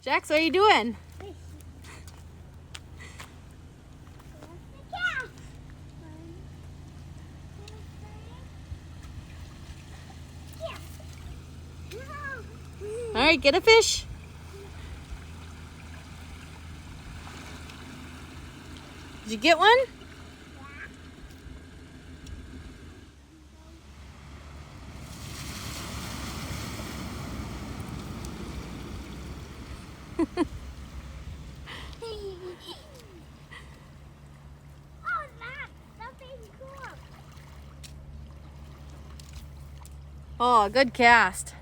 Jax, what are you doing? All right, get a fish. Did you get one? Oh, good cast.